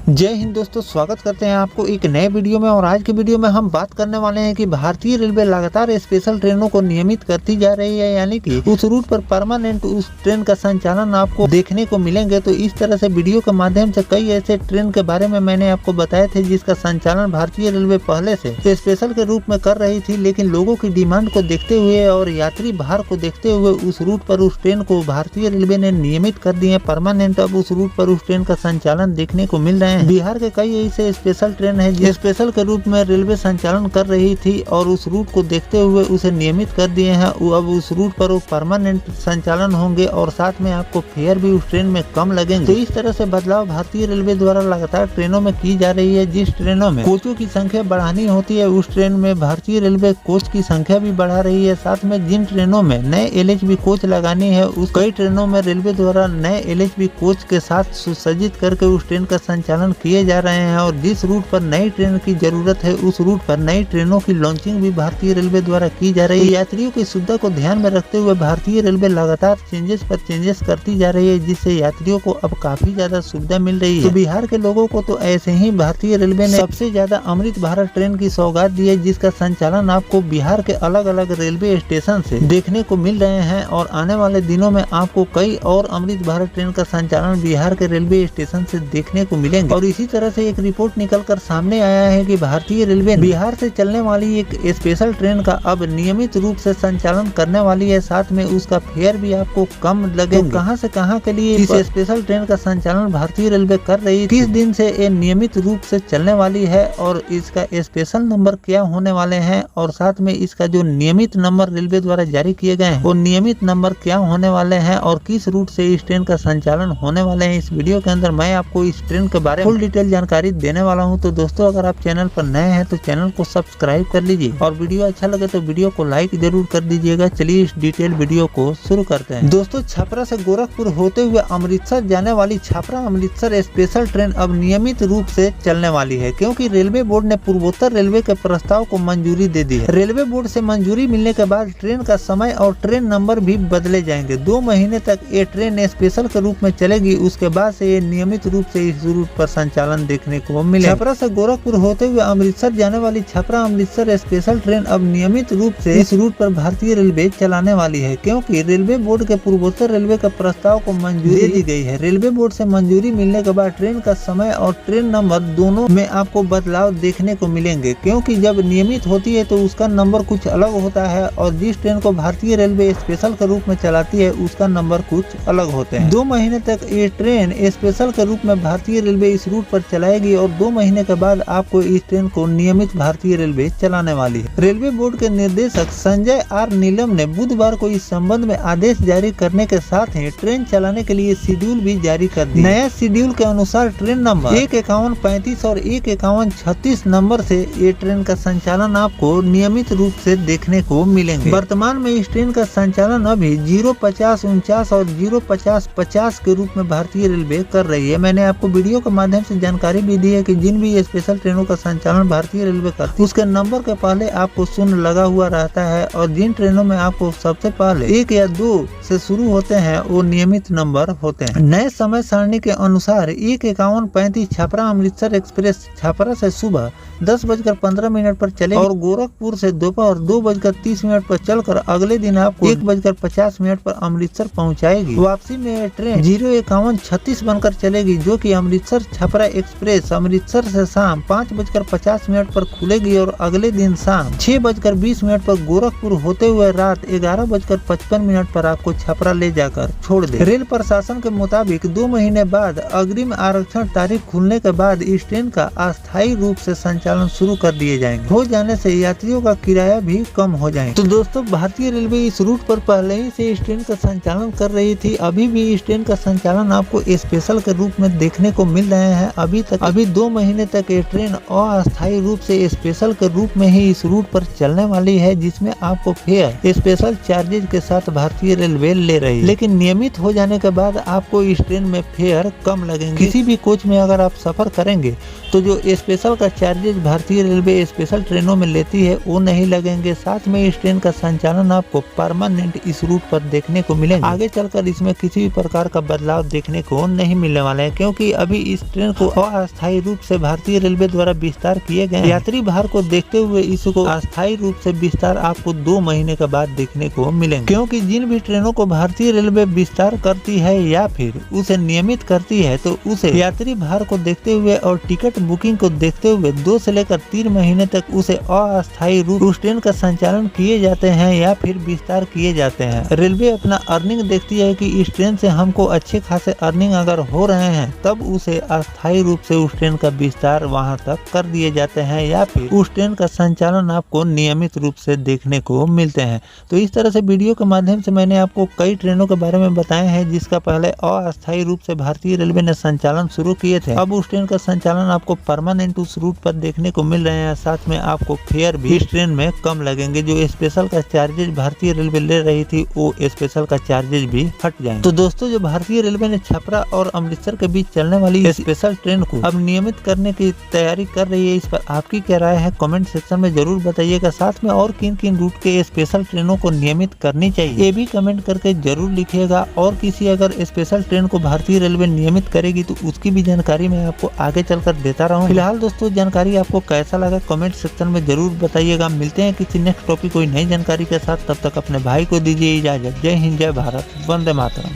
जय हिंद दोस्तों, स्वागत करते हैं आपको एक नए वीडियो में। और आज के वीडियो में हम बात करने वाले हैं कि भारतीय रेलवे लगातार स्पेशल ट्रेनों को नियमित करती जा रही है, यानी कि उस रूट पर परमानेंट उस ट्रेन का संचालन आपको देखने को मिलेंगे। तो इस तरह से वीडियो के माध्यम से कई ऐसे ट्रेन के बारे में मैंने आपको बताए थे जिसका संचालन भारतीय रेलवे पहले से स्पेशल के रूप में कर रही थी, लेकिन लोगों की डिमांड को देखते हुए और यात्री भार को देखते हुए उस रूट पर उस ट्रेन को भारतीय रेलवे ने नियमित कर दिए परमानेंट। अब उस रूट पर उस ट्रेन का संचालन देखने को मिल रहे हैं। बिहार के कई ऐसे स्पेशल ट्रेन है जो स्पेशल के रूप में रेलवे संचालन कर रही थी और उस रूट को देखते हुए उसे नियमित कर दिए हैं। अब उस रूट पर वो परमानेंट संचालन होंगे और साथ में आपको फेयर भी उस ट्रेन में कम लगेंगे। तो इस तरह से बदलाव भारतीय रेलवे द्वारा लगातार ट्रेनों में की जा रही है। जिस ट्रेनों में कोचों की संख्या बढ़ानी होती है उस ट्रेन में भारतीय रेलवे कोच की संख्या भी बढ़ा रही है। साथ में जिन ट्रेनों में नए LHB कोच लगानी है उस कई ट्रेनों में रेलवे द्वारा नए LHB कोच के साथ सुसज्जित करके उस ट्रेन का संचालन किए जा रहे हैं। और जिस रूट पर नई ट्रेन की जरूरत है उस रूट पर नई ट्रेनों की लॉन्चिंग भी भारतीय रेलवे द्वारा की जा रही है। यात्रियों की सुविधा को ध्यान में रखते हुए भारतीय रेलवे लगातार चेंजेस पर चेंजेस करती जा रही है, जिससे यात्रियों को अब काफी ज्यादा सुविधा मिल रही है। तो बिहार के लोगों को तो ऐसे ही भारतीय रेलवे ने सबसे ज्यादा अमृत भारत ट्रेन की सौगात दी है, जिसका संचालन आपको बिहार के अलग अलग रेलवे स्टेशन से देखने को मिल रहे हैं। और आने वाले दिनों में आपको कई और अमृत भारत ट्रेन का संचालन बिहार के रेलवे स्टेशन से देखने को मिलेंगे। और इसी तरह से एक रिपोर्ट निकलकर सामने आया है कि भारतीय रेलवे बिहार से चलने वाली एक स्पेशल ट्रेन का अब नियमित रूप से संचालन करने वाली है। साथ में उसका फेयर भी आपको कम लगेगा। तो कहां से कहां के लिए इस स्पेशल ट्रेन का संचालन भारतीय रेलवे कर रही है, किस दिन से ये नियमित रूप से चलने वाली है और इसका स्पेशल नंबर क्या होने वाले हैं, और साथ में इसका जो नियमित नंबर रेलवे द्वारा जारी किए गए हैं वो नियमित नंबर क्या होने वाले हैं और किस रूट से इस ट्रेन का संचालन होने वाले हैं, इस वीडियो के अंदर मैं आपको इस ट्रेन के बारे में फुल डिटेल जानकारी देने वाला हूं। तो दोस्तों, अगर आप चैनल पर नए हैं तो चैनल को सब्सक्राइब कर लीजिए और वीडियो अच्छा लगे तो वीडियो को लाइक जरूर कर दीजिएगा। चलिए इस डिटेल वीडियो को शुरू करते हैं। दोस्तों, छपरा से गोरखपुर होते हुए अमृतसर जाने वाली छपरा अमृतसर स्पेशल ट्रेन अब नियमित रूप से चलने वाली है, क्योंकि रेलवे बोर्ड ने पूर्वोत्तर रेलवे के प्रस्ताव को मंजूरी दे दी है। रेलवे बोर्ड से मंजूरी मिलने के बाद ट्रेन का समय और ट्रेन नंबर भी बदले जाएंगे। 2 महीने तक ये ट्रेन स्पेशल के रूप में चलेगी। उसके बाद से ये नियमित रूप से इस रूट पर संचालन देखने को मिलेगा। छपरा से गोरखपुर होते हुए अमृतसर जाने वाली छपरा अमृतसर स्पेशल ट्रेन अब नियमित रूप से इस रूट पर भारतीय रेलवे चलाने वाली है, क्योंकि रेलवे बोर्ड के पूर्वोत्तर रेलवे का प्रस्ताव को मंजूरी दी गई है। रेलवे बोर्ड से मंजूरी मिलने के बाद ट्रेन का समय और ट्रेन नंबर दोनों में आपको बदलाव देखने को मिलेंगे, क्योंकि जब नियमित होती है तो उसका नंबर कुछ अलग होता है और जिस ट्रेन को भारतीय रेलवे स्पेशल के रूप में चलाती है उसका नंबर कुछ अलग होते हैं। 2 महीने तक ये ट्रेन स्पेशल के रूप में भारतीय रेलवे इस रूट पर चलाएगी और 2 महीने के बाद आपको इस ट्रेन को नियमित भारतीय रेलवे चलाने वाली है। रेलवे बोर्ड के निर्देशक संजय R नीलम ने बुधवार को इस संबंध में आदेश जारी करने के साथ ही ट्रेन चलाने के लिए शेड्यूल भी जारी कर दिया। नया शेड्यूल के अनुसार ट्रेन नंबर 15135 और 15136 नंबर से ये ट्रेन का संचालन आपको नियमित रूप से देखने को मिलेंगे। वर्तमान में इस ट्रेन का संचालन अभी 05049 और 05050 के रूप में भारतीय रेलवे कर रही है। मैंने आपको वीडियो के माध्यम से जानकारी भी दी है कि जिन भी स्पेशल ट्रेनों का संचालन भारतीय रेलवे करती है उसके नंबर के पहले आपको 0 लगा हुआ रहता है, और जिन ट्रेनों में आपको सबसे पहले 1 या 2 से शुरू होते हैं वो नियमित नंबर होते हैं। नए समय सारणी के अनुसार 15135 छपरा अमृतसर एक्सप्रेस छपरा से सुबह 10:15 पर चले और गोरखपुर से दोपहर 2:30 पर चलकर अगले दिन आपको 1:50 पर अमृतसर पहुंचाएगी। वापसी में ट्रेन 05136 बनकर चलेगी, जो कि अमृतसर छपरा एक्सप्रेस अमृतसर से शाम 5:50 पर खुलेगी और अगले दिन शाम 6:20 पर गोरखपुर होते हुए रात 11:55 पर आपको छपरा ले जाकर छोड़ दे। रेल प्रशासन के मुताबिक 2 महीने बाद अग्रिम आरक्षण तारीख खुलने के बाद इस ट्रेन का अस्थायी रूप से संचालन शुरू कर दिए जाएंगे। हो जाने से यात्रियों का किराया भी कम हो जाएगा। तो दोस्तों, भारतीय रेलवे इस रूट पर पहले ही से इस ट्रेन का संचालन कर रही थी। अभी भी इस ट्रेन का संचालन आपको स्पेशल के रूप में देखने को मिल रहे हैं। अभी 2 महीने तक ये ट्रेन अस्थायी रूप से स्पेशल के रूप में ही इस रूट पर चलने वाली है, जिसमें आपको फेयर स्पेशल चार्जेज के साथ भारतीय रेलवे ले रही है। लेकिन नियमित हो जाने के बाद आपको इस ट्रेन में फेयर कम लगेंगे। किसी भी कोच में अगर आप सफर करेंगे तो जो स्पेशल का चार्जेज भारतीय रेलवे स्पेशल ट्रेनों में लेती है वो नहीं लगेंगे। साथ में इस ट्रेन का संचालन आपको परमानेंट इस रूट पर देखने को मिलेंगे। आगे चलकर इसमें किसी भी प्रकार का बदलाव देखने को नहीं मिलने वाला है, क्योंकि अभी इस ट्रेन को अस्थायी रूप से भारतीय रेलवे द्वारा विस्तार किए गए। यात्री भार को देखते हुए इसको अस्थायी रूप से विस्तार आपको 2 महीने के बाद देखने को मिलेंगे, क्योंकि जिन भी ट्रेनों को भारतीय रेलवे विस्तार करती है या फिर उसे नियमित करती है तो उसे यात्री भार को देखते हुए और टिकट बुकिंग को देखते हुए 2 से लेकर 3 महीने तक उसे अस्थायी रूप उस ट्रेन का संचालन किए जाते हैं या फिर विस्तार किए जाते हैं। रेलवे अपना अर्निंग देखती है कि इस ट्रेन से हमको अच्छे खासे अर्निंग अगर हो रहे हैं तब उसे अस्थायी रूप से उस ट्रेन का विस्तार वहां तक कर दिए जाते हैं या फिर उस ट्रेन का संचालन आपको नियमित रूप से देखने को मिलते हैं। तो इस तरह से वीडियो के माध्यम से मैंने आपको कई ट्रेनों के बारे में बताया है जिसका पहले अस्थायी रूप से भारतीय रेलवे ने संचालन शुरू किए थे। अब उस ट्रेन का संचालन आपको परमानेंट उस रूट पर देखने को मिल रहे हैं। साथ में आपको फेयर भी इस ट्रेन में कम लगेंगे। जो स्पेशल का चार्जेज भारतीय रेलवे ले रही थी वो स्पेशल का चार्जेज भी हट जाएंगे। तो दोस्तों, जो भारतीय रेलवे ने छपरा और अमृतसर के बीच चलने वाली स्पेशल ट्रेन को अब नियमित करने की तैयारी कर रही है, इस पर आपकी क्या राय है कमेंट सेक्शन में जरूर बताइएगा। साथ में और किन किन रूट के स्पेशल ट्रेनों को नियमित करनी चाहिए ये भी कमेंट करके जरूर लिखिएगा। और किसी अगर स्पेशल ट्रेन को भारतीय रेलवे नियमित करेगी तो उसकी भी जानकारी मैं आपको आगे चलकर देता रहूँ। फिलहाल दोस्तों, जानकारी आपको कैसा लगा कमेंट सेक्शन में जरूर बताइएगा। मिलते हैं किसी नेक्स्ट टॉपिक कोई नई जानकारी के साथ, तब तक अपने भाई को दीजिए इजाजत। जय हिंद, जय भारत, वंदे मातरम।